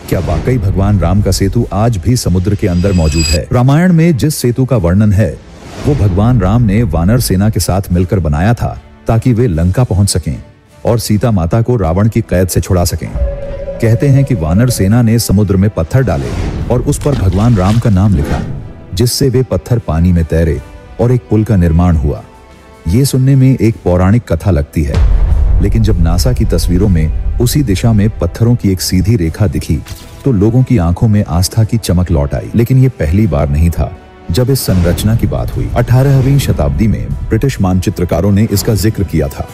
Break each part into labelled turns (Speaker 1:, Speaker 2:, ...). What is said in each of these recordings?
Speaker 1: क्या वाकई भगवान राम का सेतु आज भी समुद्र के अंदर मौजूद है? रामायण में जिस सेतु का वर्णन है वो भगवान राम ने वानर सेना के साथ मिलकर बनाया था ताकि वे लंका पहुंच सकें और सीता माता को रावण की कैद से छुड़ा सकें। कहते हैं कि वानर सेना ने समुद्र में पत्थर डाले और उस पर भगवान राम का नाम लिखा, जिससे वे पत्थर पानी में तैरे और एक पुल का निर्माण हुआ। ये सुनने में एक पौराणिक कथा लगती है, लेकिन जब नासा की तस्वीरों में उसी दिशा में पत्थरों की एक सीधी रेखा दिखी तो लोगों की आंखों में आस्था की चमक लौट आई। लेकिन ये पहली बार नहीं था जब इस संरचना की बात हुई। 18वीं शताब्दी में ब्रिटिश मानचित्रकारों ने इसका जिक्र किया था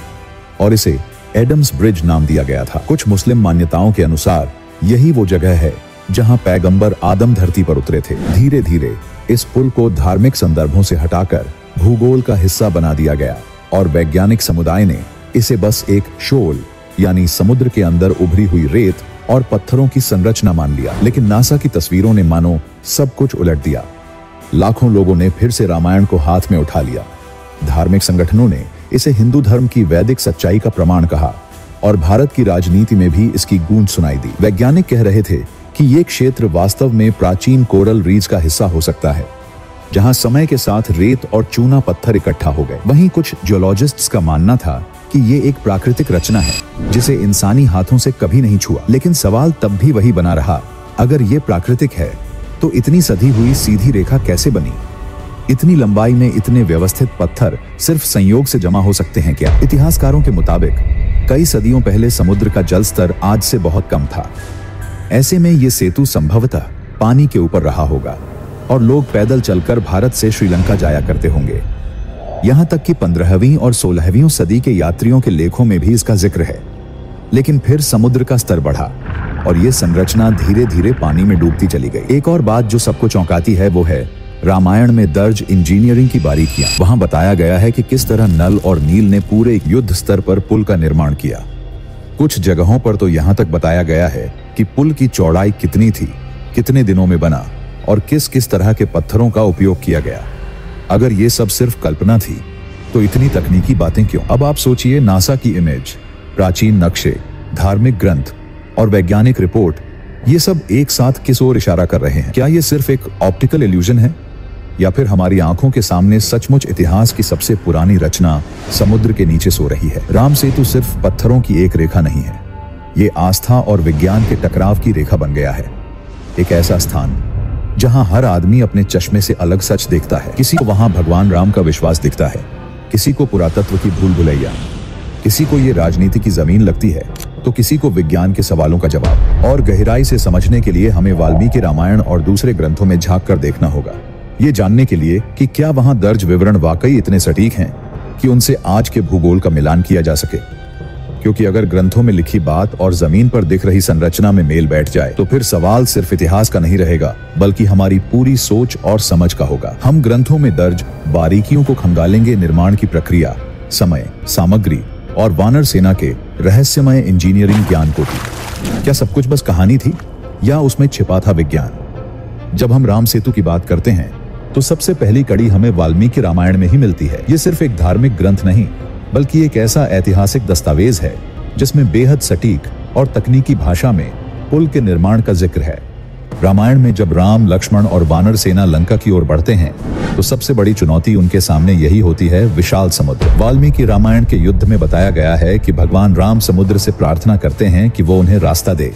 Speaker 1: और इसे एडम्स ब्रिज नाम दिया गया था। कुछ मुस्लिम मान्यताओं के अनुसार यही वो जगह है जहां पैगंबर आदम धरती पर उतरे थे। धीरे धीरे इस पुल को धार्मिक संदर्भों से हटाकर भूगोल का हिस्सा बना दिया गया और वैज्ञानिक समुदाय ने इसे बस एक शोल यानी समुद्र के अंदर उभरी हुई रेत और पत्थरों की संरचना मान लिया। लेकिन नासा की तस्वीरों ने मानो सब कुछ उलट दिया। लाखों लोगों ने फिर से रामायण को हाथ में उठा लिया। धार्मिक संगठनों ने इसे हिंदू धर्म की वैदिक सच्चाई का प्रमाण कहा और भारत की राजनीति में भी इसकी गूंज सुनाई दी। वैज्ञानिक कह रहे थे कि ये क्षेत्र वास्तव में प्राचीन कोरल रीच का हिस्सा हो सकता है, जहां समय के साथ रेत और चूना पत्थर इकट्ठा हो गए। वहीं कुछ जियोलॉजिस्ट्स का मानना था कि ये एक प्राकृतिक रचना है जिसे इंसानी हाथों से कभी नहीं छुआ। लेकिन सवाल तब भी वही बना रहा, अगर ये प्राकृतिक है तो इतनी सधी हुई सीधी रेखा कैसे बनी? इतनी लंबाई में इतने व्यवस्थित पत्थर सिर्फ संयोग से जमा हो सकते हैं क्या? इतिहासकारों के मुताबिक कई सदियों पहले समुद्र का जल स्तर आज से बहुत कम था। ऐसे में ये सेतु संभवतः पानी के ऊपर रहा होगा और लोग पैदल चलकर भारत से श्रीलंका जाया करते होंगे। यहाँ तक कि 15वीं और 16वीं सदी के यात्रियों के लेखों में भी इसका जिक्र है। लेकिन फिर समुद्र का स्तर बढ़ा और ये संरचना धीरे धीरे पानी में डूबती चली गई। एक और बात जो सबको चौंकाती है वो है रामायण में दर्ज इंजीनियरिंग की बारीकियां। वहां बताया गया है कि किस तरह नल और नील ने पूरे युद्ध स्तर पर पुल का निर्माण किया। कुछ जगहों पर तो यहाँ तक बताया गया है कि पुल की चौड़ाई कितनी थी, कितने दिनों में बना और किस किस तरह के पत्थरों का उपयोग किया गया। अगर ये सब सिर्फ कल्पना थी तो इतनी तकनीकी बातें क्यों? अब आप सोचिए, नासा की इमेज, प्राचीन नक्शे, धार्मिक ग्रंथ और वैज्ञानिक रिपोर्ट, ये सब एक साथ किस ओर इशारा कर रहे हैं? क्या ये सिर्फ एक ऑप्टिकल इल्यूजन है या फिर हमारी आंखों के सामने सचमुच इतिहास की सबसे पुरानी रचना समुद्र के नीचे सो रही है? राम सेतु सिर्फ पत्थरों की एक रेखा नहीं है, ये आस्था और विज्ञान के टकराव की रेखा बन गया है। एक ऐसा स्थान जहां हर आदमी अपने चश्मे से अलग सच देखता है। किसी को वहां भगवान राम का विश्वास दिखता है, किसी को पुरातत्व की भूल भुलैया, किसी को ये राजनीति की जमीन लगती है तो किसी को विज्ञान के सवालों का जवाब। और गहराई से समझने के लिए हमें वाल्मीकि रामायण और दूसरे ग्रंथों में झांक कर देखना होगा, ये जानने के लिए कि क्या वहां दर्ज विवरण वाकई इतने सटीक हैं कि उनसे आज के भूगोल का मिलान किया जा सके। क्योंकि अगर ग्रंथों में लिखी बात और जमीन पर दिख रही संरचना में मेल बैठ जाए तो फिर सवाल सिर्फ इतिहास का नहीं रहेगा, बल्कि हमारी पूरी सोच और समझ का होगा। हम ग्रंथों में दर्ज बारीकियों को खंगालेंगे, निर्माण की प्रक्रिया, समय, सामग्री और वानर सेना के रहस्यमय इंजीनियरिंग ज्ञान को भी। क्या सब कुछ बस कहानी थी या उसमें छिपा था विज्ञान? जब हम राम सेतु की बात करते हैं तो सबसे पहली कड़ी हमें वाल्मीकि रामायण में ही मिलती है। ये सिर्फ एक धार्मिक ग्रंथ नहीं, बल्कि एक ऐसा ऐतिहासिक दस्तावेज है जिसमें बेहद सटीक और तकनीकी भाषा में पुल के निर्माण का जिक्र है। रामायण में जब राम, लक्ष्मण और वानर सेना लंका की ओर बढ़ते हैं तो सबसे बड़ी चुनौती उनके सामने यही होती है, विशाल समुद्र। वाल्मीकि रामायण के युद्ध में बताया गया है कि भगवान राम समुद्र से प्रार्थना करते हैं कि वो उन्हें रास्ता दे,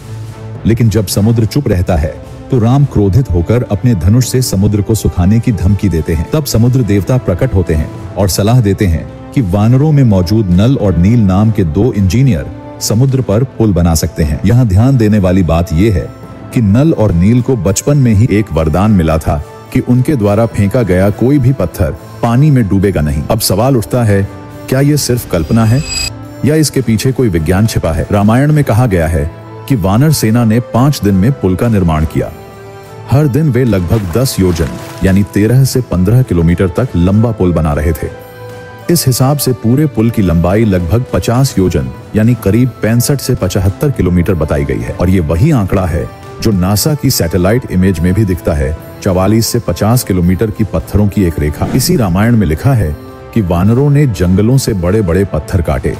Speaker 1: लेकिन जब समुद्र चुप रहता है तो राम क्रोधित होकर अपने धनुष से समुद्र को सुखाने की धमकी देते हैं। तब समुद्र देवता प्रकट होते हैं और सलाह देते हैं कि वानरों में मौजूद नल और नील नाम के 2 इंजीनियर समुद्र पर पुल बना सकते हैं। यहाँ ध्यान देने वाली बात यह है कि नल और नील को बचपन में ही एक वरदान मिला था कि उनके द्वारा फेंका गया कोई भी पत्थर पानी में डूबेगा नहीं। अब सवाल उठता है, क्या ये सिर्फ कल्पना है या इसके पीछे कोई विज्ञान छिपा है? रामायण में कहा गया है कि वानर सेना ने 5 दिन में पुल का निर्माण किया। हर दिन वे लगभग 10 योजन यानी 13 से 15 किलोमीटर तक लंबा पुल बना रहे थे। इस हिसाब से पूरे पुल की लंबाई लगभग 50 योजन यानी करीब 65 से 75 किलोमीटर बताई गई है। और ये वही आंकड़ा है जो नासा की सैटेलाइट इमेज में भी दिखता है, 44 से 50 किलोमीटर की पत्थरों की एक रेखा। इसी रामायण में लिखा है कि वानरों ने जंगलों से बड़े बड़े पत्थर काटे,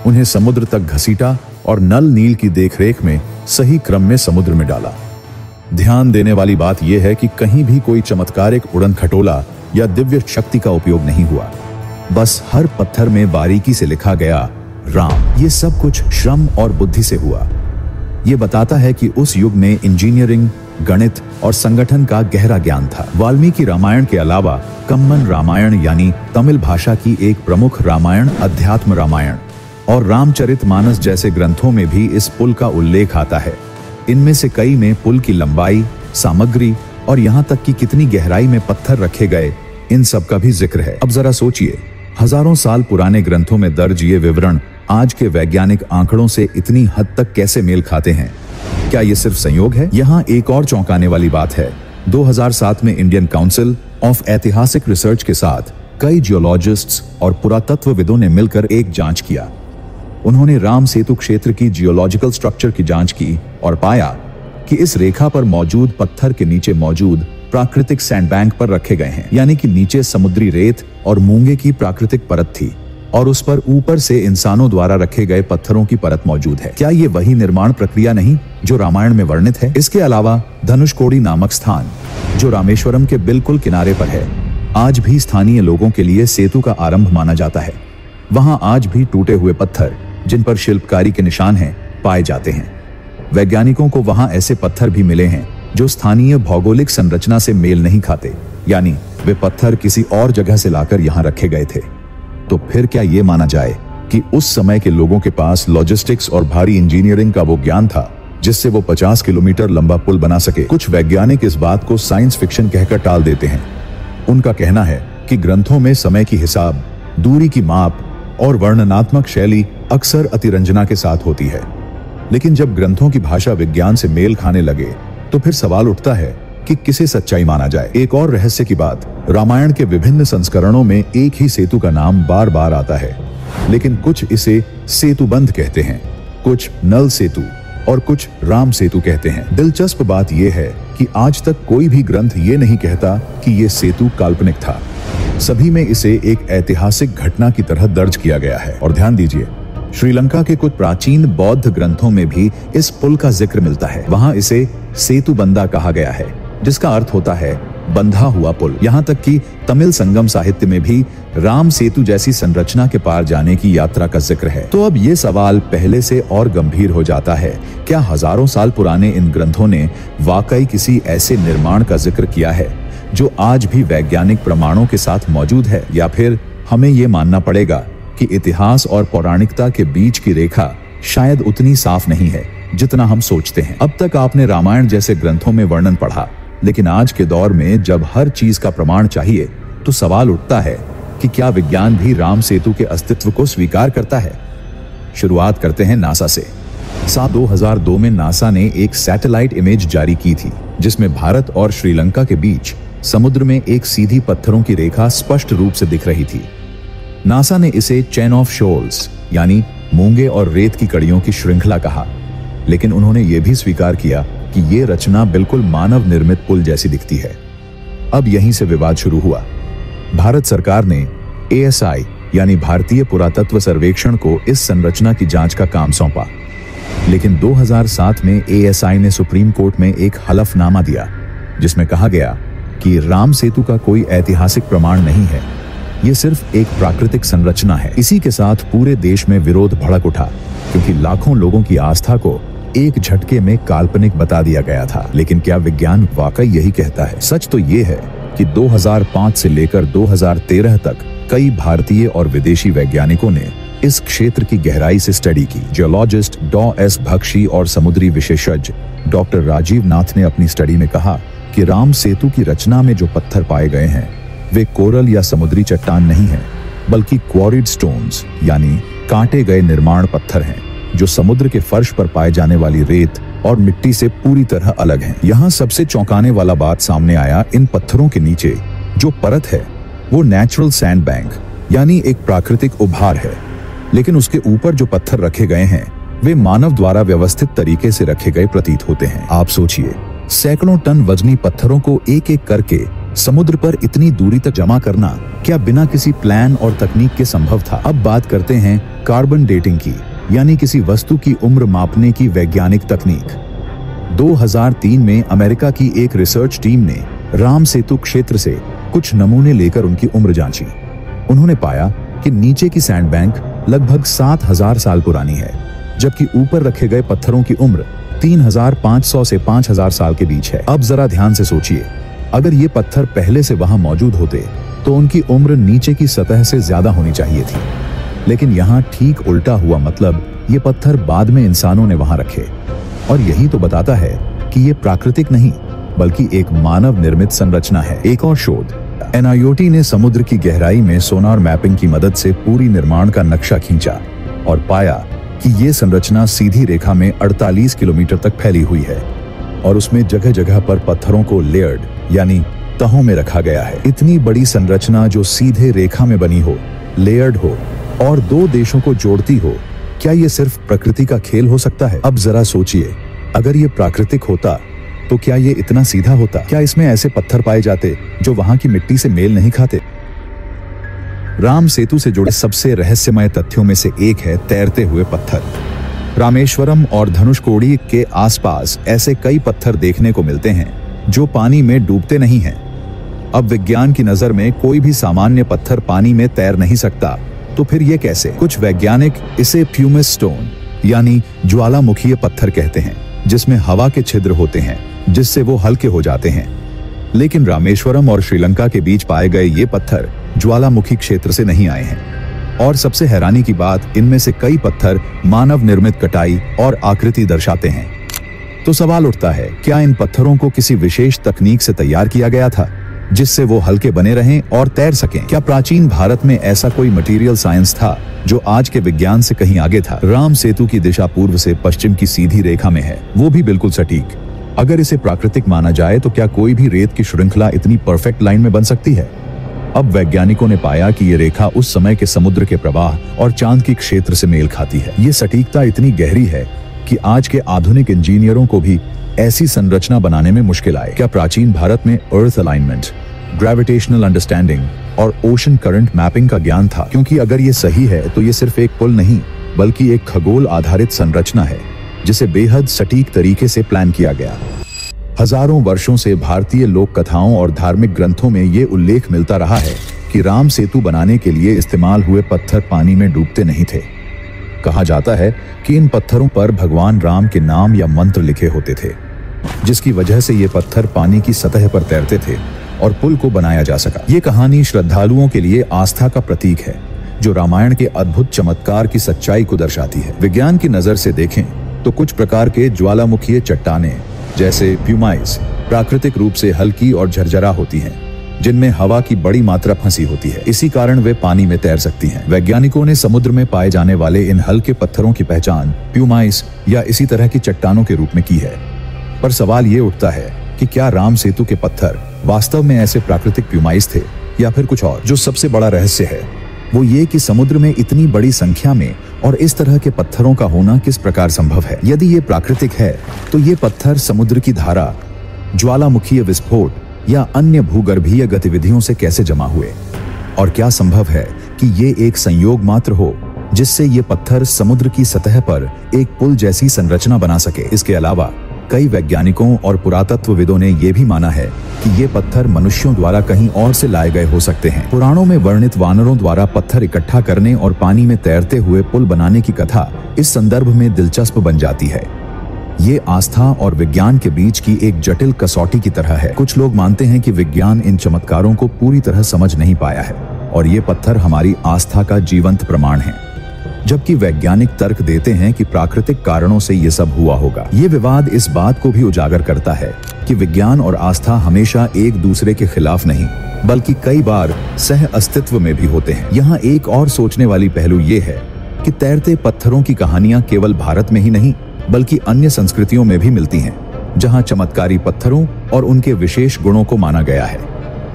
Speaker 1: उन्हें समुद्र तक घसीटा और नल नील की देखरेख में सही क्रम में समुद्र में डाला। ध्यान देने वाली बात यह है कि कहीं भी कोई चमत्कारिक उड़न खटोला या दिव्य शक्ति का उपयोग नहीं हुआ। बस हर पत्थर में बारीकी से लिखा गया राम। ये सब कुछ श्रम और बुद्धि से हुआ। ये बताता है कि उस युग में इंजीनियरिंग, गणित और संगठन का गहरा ज्ञान था। वाल्मीकि रामायण के अलावा कम्मन रामायण यानी तमिल भाषा की एक प्रमुख रामायण अध्यात्म रामायण और रामचरितमानस जैसे ग्रंथों में भी इस पुल का उल्लेख आता है। इनमें से कई में पुल की लंबाई, सामग्री और यहाँ तक कि कितनी गहराई में पत्थर रखे गए, इन सब का भी जिक्र है। अब जरा सोचिए, हजारों साल पुराने ग्रंथों में दर्ज ये विवरण आज के वैज्ञानिक आंकड़ों से इतनी हद तक कैसे मेल खाते हैं? क्या ये सिर्फ संयोग है? यहाँ एक और चौंकाने वाली बात है। 2007 में इंडियन काउंसिल ऑफ ऐतिहासिक रिसर्च के साथ कई जियोलॉजिस्ट्स और पुरातत्वविदों ने मिलकर एक जांच किया। उन्होंने राम सेतु क्षेत्र की जियोलॉजिकल स्ट्रक्चर की जांच की और पाया कि इस रेखा पर मौजूद पत्थर के नीचे मौजूद प्राकृतिक सैंडबैंक पर रखे गए हैं, यानी कि नीचे समुद्री रेत और मूंगे की प्राकृतिक परत थी और उस पर ऊपर से इंसानों द्वारा रखे गए पत्थरों की परत मौजूद है। क्या ये वही निर्माण प्रक्रिया नहीं जो रामायण में वर्णित है? इसके अलावा धनुषकोडी नामक स्थान, जो रामेश्वरम के बिल्कुल किनारे पर है, आज भी स्थानीय लोगों के लिए सेतु का आरंभ माना जाता है। वहां आज भी टूटे हुए पत्थर, जिन पर शिल्पकारी के निशान हैं, पाए जाते हैं। वैज्ञानिकों को वहां ऐसे पत्थर भी मिले हैं जो स्थानीय भौगोलिक संरचना से मेल नहीं खाते, यानी वे पत्थर किसी और जगह से लाकर यहाँ रखे गए थे। तो फिर क्या ये माना जाए कि उस समय के लोगों के पास लॉजिस्टिक्स और भारी इंजीनियरिंग का वो ज्ञान था जिससे वो 50 किलोमीटर लंबा पुल बना सके? कुछ वैज्ञानिक इस बात को साइंस फिक्शन कहकर टाल देते हैं। उनका कहना है कि ग्रंथों में समय की हिसाब, दूरी की माप और वर्णनात्मक शैली अक्सर अतिरंजना के साथ होती है। लेकिन जब ग्रंथों की भाषा विज्ञान से मेल खाने लगे तो फिर सवाल उठता है कि किसे सच्चाई माना जाए। एक और रहस्य की बात, रामायण के विभिन्न संस्करणों में एक ही सेतु का नाम बार बार आता है, लेकिन कुछ इसे सेतुबंध कहते हैं, कुछ नल सेतु और कुछ राम सेतु कहते हैं। दिलचस्प बात यह है कि आज तक कोई भी ग्रंथ ये नहीं कहता कि ये सेतु काल्पनिक था। सभी में इसे एक ऐतिहासिक घटना की तरह दर्ज किया गया है। और ध्यान दीजिए, श्रीलंका के कुछ प्राचीन बौद्ध ग्रंथों में भी इस पुल का जिक्र मिलता है। वहां इसे सेतुबंदा कहा गया है, जिसका अर्थ होता है बंधा हुआ पुल। यहाँ तक कि तमिल संगम साहित्य में भी राम सेतु जैसी संरचना के पार जाने की यात्रा का जिक्र है। तो अब ये सवाल पहले से और गंभीर हो जाता है, क्या हजारों साल पुराने इन ग्रंथों ने वाकई किसी ऐसे निर्माण का जिक्र किया है जो आज भी वैज्ञानिक प्रमाणों के साथ मौजूद है, या फिर हमें ये मानना पड़ेगा कि इतिहास और पौराणिकता के बीच की रेखा शायद उतनी साफ नहीं है जितना हम सोचते हैं? अब तक आपने रामायण जैसे ग्रंथों में वर्णन पढ़ा, लेकिन आज के दौर में जब हर चीज का प्रमाण चाहिए तो सवाल उठता है कि क्या विज्ञान भी राम सेतु के अस्तित्व को स्वीकार करता है? शुरुआत करते हैं नासा से। साल 2002 में नासा ने एक सैटेलाइट इमेज जारी की थी जिसमें भारत और श्रीलंका के बीच समुद्र में एक सीधी पत्थरों की रेखा स्पष्ट रूप से दिख रही थी। नासा ने इसे चेन ऑफ शोल्स यानी मूंगे और रेत की कड़ियों की श्रृंखला कहा, लेकिन उन्होंने ये भी स्वीकार किया कि ये रचना बिल्कुल मानव निर्मित पुल जैसी दिखती है। अब यहीं से विवाद शुरू हुआ। भारत सरकार ने ASI यानी भारतीय पुरातत्व सर्वेक्षण को इस संरचना की जांच का काम सौंपा, लेकिन 2007 में ASI ने सुप्रीम कोर्ट में एक हलफनामा दिया जिसमें कहा गया कि राम सेतु का कोई ऐतिहासिक प्रमाण नहीं है, ये सिर्फ एक प्राकृतिक संरचना है। इसी के साथ पूरे देश में विरोध भड़क उठा क्योंकि लाखों लोगों की आस्था को एक झटके में काल्पनिक बता दिया गया था। लेकिन क्या विज्ञान वाकई यही कहता है? सच तो ये है कि 2005 से लेकर 2013 तक कई भारतीय और विदेशी वैज्ञानिकों ने इस क्षेत्र की गहराई से स्टडी की। Geologist Dr S. भक्शी और समुद्री विशेषज्ञ डॉक्टर राजीव नाथ ने अपनी स्टडी में कहा कि राम सेतु की रचना में जो पत्थर पाए गए हैं वे कोरल या समुद्री चट्टान नहीं है, बल्कि क्वारिड स्टोन्स यानी काटे गए निर्माण पत्थर हैं जो समुद्र के फर्श पर पाए जाने वाली रेत और मिट्टी से पूरी तरह अलग हैं। यहाँ सबसे चौंकाने वाला बात सामने आया, इन पत्थरों के नीचे जो परत है वो नेचुरल सैंड बैंक यानी एक प्राकृतिक उभार है, लेकिन उसके ऊपर जो पत्थर रखे गए हैं वे मानव द्वारा व्यवस्थित तरीके से रखे गए प्रतीत होते हैं। आप सोचिए, सैकड़ों टन वजनी पत्थरों को एक एक करके समुद्र पर इतनी दूरी तक जमा करना क्या बिना किसी प्लान और तकनीक के संभव था? अब बात करते हैं कार्बन डेटिंग की, यानी किसी वस्तु की उम्र मापने की वैज्ञानिक तकनीक। 2003 में अमेरिका की एक रिसर्च टीम ने राम सेतु क्षेत्र से कुछ नमूने लेकर उनकी उम्र जांची। उन्होंने पाया कि नीचे की सैंड बैंक लगभग 7000 साल पुरानी है, जबकि ऊपर रखे गए पत्थरों की उम्र 3500 से 5000 साल के बीच है। अब जरा ध्यान से सोचिए, अगर ये पत्थर पहले से वहां मौजूद होते तो उनकी उम्र नीचे की सतह से ज्यादा होनी चाहिए थी, लेकिन यहाँ ठीक उल्टा हुआ। मतलब ये पत्थर बाद में इंसानों ने वहां रखे, और यही तो बताता है कि ये प्राकृतिक नहीं बल्कि एक मानव निर्मित संरचना है। एक और शोध, NIOT ने समुद्र की गहराई में सोनार मैपिंग की मदद से पूरी निर्माण का नक्शा खींचा और पाया कि ये संरचना सीधी रेखा में 48 किलोमीटर तक फैली हुई है, और उसमें जगह जगह पर पत्थरों को लेयर्ड यानी तहों में रखा गया है। इतनी बड़ी संरचना जो सीधे रेखा में बनी हो, लेयर्ड हो और दो देशों को जोड़ती हो, क्या ये सिर्फ प्रकृति का खेल हो सकता है? अब जरा सोचिए, अगर ये प्राकृतिक होता तो क्या ये इतना सीधा होता? क्या इसमें ऐसे पत्थर पाए जाते जो वहां की मिट्टी से मेल नहीं खाते? राम सेतु से जुड़े सबसे रहस्यमय तथ्यों में से एक है तैरते हुए पत्थर। रामेश्वरम और धनुषकोडी के आसपास ऐसे कई पत्थर देखने को मिलते हैं जो पानी में डूबते नहीं हैं। अब विज्ञान की नजर में कोई भी सामान्य पत्थर पानी में तैर नहीं सकता, तो फिर ये कैसे? कुछ वैज्ञानिक इसे फ्यूमस स्टोन यानी ज्वालामुखीय पत्थर कहते हैं, जिसमें हवा के छिद्र होते हैं जिससे वो हल्के हो जाते हैं। लेकिन रामेश्वरम और श्रीलंका के बीच पाए गए ये पत्थर ज्वालामुखी क्षेत्र से नहीं आए हैं, और सबसे हैरानी की बात, इनमें से कई पत्थर मानव निर्मित कटाई और आकृति दर्शाते हैं। तो सवाल उठता है, क्या इन पत्थरों को किसी विशेष तकनीक से तैयार किया गया था जिससे वो हल्के बने रहें और तैर सकें? क्या प्राचीन भारत में ऐसा कोई मटेरियल साइंस था जो आज के विज्ञान से कहीं आगे था? राम सेतु की दिशा पूर्व से पश्चिम की सीधी रेखा में है, वो भी बिल्कुल सटीक। अगर इसे प्राकृतिक माना जाए तो क्या कोई भी रेत की श्रृंखला इतनी परफेक्ट लाइन में बन सकती है? अब वैज्ञानिकों ने पाया कि ये रेखा उस समय के समुद्र के प्रवाह और चांद की क्षेत्र से मेल खाती है। ये सटीकता इतनी गहरी है कि आज के आधुनिक इंजीनियरों को भी ऐसी संरचना बनाने में मुश्किल आए। क्या प्राचीन भारत में अर्थ अलाइनमेंट, ग्रेविटेशनल अंडरस्टैंडिंग और ओशन करंट मैपिंग का ज्ञान था? क्योंकि अगर ये सही है तो ये सिर्फ एक पुल नहीं बल्कि एक खगोल आधारित संरचना है जिसे बेहद सटीक तरीके से प्लान किया गया। हजारों वर्षों से भारतीय लोक कथाओं और धार्मिक ग्रंथों में ये उल्लेख मिलता रहा है कि राम सेतु बनाने के लिए इस्तेमाल हुए पत्थर पानी में डूबते नहीं थे। कहा जाता है कि इन पत्थरों पर भगवान राम के नाम या मंत्र लिखे होते थे, जिसकी वजह से ये पत्थर पानी की सतह पर तैरते थे और पुल को बनाया जा सका। ये कहानी श्रद्धालुओं के लिए आस्था का प्रतीक है, जो रामायण के अद्भुत चमत्कार की सच्चाई को दर्शाती है। विज्ञान की नजर से देखें तो कुछ प्रकार के ज्वालामुखीय चट्टानें जैसे प्यूमाइस प्राकृतिक रूप से हल्की और झरझरा होती हैं, जिनमें हवा की बड़ी मात्रा फंसी होती है। इसी कारण वे पानी में तैर सकती हैं। वैज्ञानिकों ने समुद्र में पाए जाने वाले इन हल्के पत्थरों की पहचान प्यूमाइस या इसी तरह की चट्टानों के रूप में की है। पर सवाल ये उठता है कि क्या राम सेतु के पत्थर वास्तव में ऐसे प्राकृतिक प्यूमाइस थे या फिर कुछ और? जो सबसे बड़ा रहस्य है वो ये कि समुद्र में इतनी बड़ी संख्या में और इस तरह के पत्थरों का होना किस प्रकार संभव है। यदि ये प्राकृतिक है तो ये पत्थर समुद्र की धारा, ज्वालामुखीय विस्फोट या अन्य भूगर्भीय गतिविधियों से कैसे जमा हुए? और क्या संभव है कि ये एक संयोग मात्र हो जिससे ये पत्थर समुद्र की सतह पर एक पुल जैसी संरचना बना सके? इसके अलावा कई वैज्ञानिकों और पुरातत्वविदों ने यह भी माना है कि ये पत्थर मनुष्यों द्वारा कहीं और से लाए गए हो सकते हैं। पुराणों में वर्णित वानरों द्वारा पत्थर इकट्ठा करने और पानी में तैरते हुए पुल बनाने की कथा इस संदर्भ में दिलचस्प बन जाती है। ये आस्था और विज्ञान के बीच की एक जटिल कसौटी की तरह है। कुछ लोग मानते हैं कि विज्ञान इन चमत्कारों को पूरी तरह समझ नहीं पाया है और ये पत्थर हमारी आस्था का जीवंत प्रमाण है, जबकि वैज्ञानिक तर्क देते हैं कि प्राकृतिक कारणों से ये सब हुआ होगा। ये विवाद इस बात को भी उजागर करता है कि विज्ञान और आस्था हमेशा एक दूसरे के खिलाफ नहीं बल्कि कई बार सह अस्तित्व में भी होते हैं। यहाँ एक और सोचने वाली पहलू ये है कि तैरते पत्थरों की कहानियां केवल भारत में ही नहीं बल्कि अन्य संस्कृतियों में भी मिलती हैं, जहाँ चमत्कारी पत्थरों और उनके विशेष गुणों को माना गया है।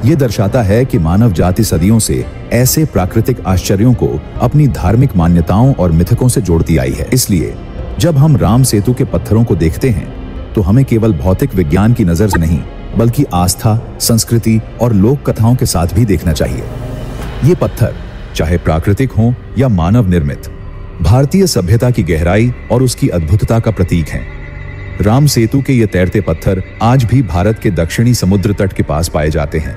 Speaker 1: ये दर्शाता है कि मानव जाति सदियों से ऐसे प्राकृतिक आश्चर्यों को अपनी धार्मिक मान्यताओं और मिथकों से जोड़ती आई है। इसलिए जब हम राम सेतु के पत्थरों को देखते हैं तो हमें केवल भौतिक विज्ञान की नजर से नहीं बल्कि आस्था, संस्कृति और लोक कथाओं के साथ भी देखना चाहिए। ये पत्थर चाहे प्राकृतिक हों या मानव निर्मित, भारतीय सभ्यता की गहराई और उसकी अद्भुतता का प्रतीक हैं। राम सेतु के ये तैरते पत्थर आज भी भारत के दक्षिणी समुद्र तट के पास पाए जाते हैं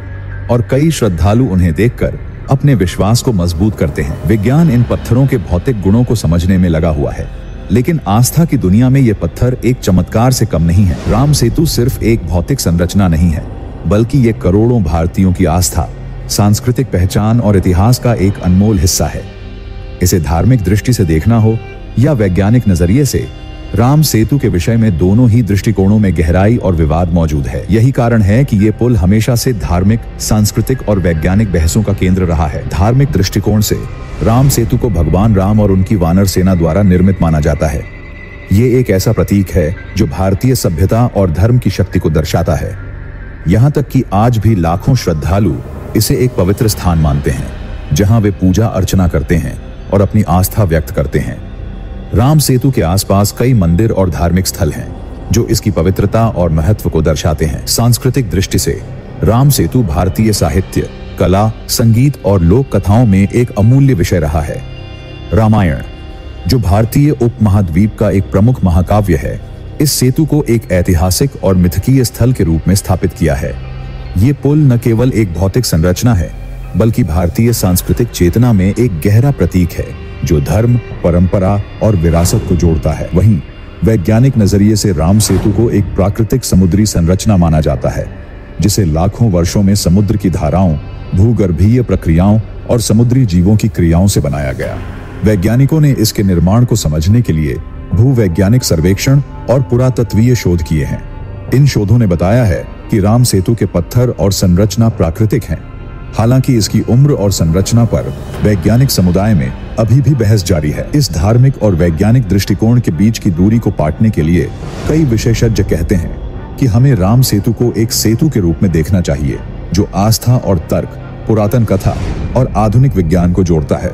Speaker 1: और कई श्रद्धालु उन्हें देखकर अपने विश्वास को मजबूत करते हैं। विज्ञान इन पत्थरों के भौतिक गुणों को समझने में लगा हुआ है, लेकिन आस्था की दुनिया में ये पत्थर एक चमत्कार से कम नहीं है। राम सेतु सिर्फ एक भौतिक संरचना नहीं है, बल्कि ये करोड़ों भारतीयों की आस्था, सांस्कृतिक पहचान और इतिहास का एक अनमोल हिस्सा है। इसे धार्मिक दृष्टि से देखना हो या वैज्ञानिक नजरिए से, राम सेतु के विषय में दोनों ही दृष्टिकोणों में गहराई और विवाद मौजूद है। यही कारण है कि ये पुल हमेशा से धार्मिक, सांस्कृतिक और वैज्ञानिक बहसों का केंद्र रहा है। धार्मिक दृष्टिकोण से राम सेतु को भगवान राम और उनकी वानर सेना द्वारा निर्मित माना जाता है। ये एक ऐसा प्रतीक है जो भारतीय सभ्यता और धर्म की शक्ति को दर्शाता है। यहाँ तक कि आज भी लाखों श्रद्धालु इसे एक पवित्र स्थान मानते हैं, जहाँ वे पूजा अर्चना करते हैं और अपनी आस्था व्यक्त करते हैं। राम सेतु के आसपास कई मंदिर और धार्मिक स्थल हैं, जो इसकी पवित्रता और महत्व को दर्शाते हैं। सांस्कृतिक दृष्टि से राम सेतु भारतीय साहित्य, कला, संगीत और लोक कथाओं में एक अमूल्य विषय रहा है। रामायण, जो भारतीय उपमहाद्वीप का एक प्रमुख महाकाव्य है, इस सेतु को एक ऐतिहासिक और मिथकीय स्थल के रूप में स्थापित किया है। ये पुल न केवल एक भौतिक संरचना है, बल्कि भारतीय सांस्कृतिक चेतना में एक गहरा प्रतीक है, जो धर्म, परंपरा और विरासत को जोड़ता है। वहीं वैज्ञानिक नजरिए से राम सेतु को एक प्राकृतिक समुद्री संरचना माना जाता है, जिसे लाखों वर्षों में समुद्र की धाराओं, भूगर्भीय प्रक्रियाओं और समुद्री जीवों की क्रियाओं से बनाया गया। वैज्ञानिकों ने इसके निर्माण को समझने के लिए भूवैज्ञानिक सर्वेक्षण और पुरातत्वीय शोध किए हैं। इन शोधों ने बताया है कि राम सेतु के पत्थर और संरचना प्राकृतिक हैं। हालांकि इसकी उम्र और संरचना पर वैज्ञानिक समुदाय में अभी भी बहस जारी है। इस धार्मिक और वैज्ञानिक दृष्टिकोण के बीच की दूरी को पाटने के लिए कई विशेषज्ञ कहते हैं कि हमें राम सेतु को एक सेतु के रूप में देखना चाहिए, जो आस्था और तर्क, पुरातन कथा और आधुनिक विज्ञान को जोड़ता है।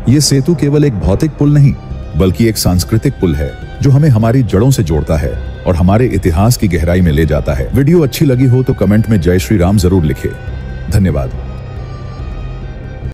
Speaker 1: ये सेतु केवल एक भौतिक पुल नहीं, बल्कि एक सांस्कृतिक पुल है, जो हमें हमारी जड़ों से जोड़ता है और हमारे इतिहास की गहराई में ले जाता है। वीडियो अच्छी लगी हो तो कमेंट में जय श्री राम जरूर लिखें। धन्यवाद।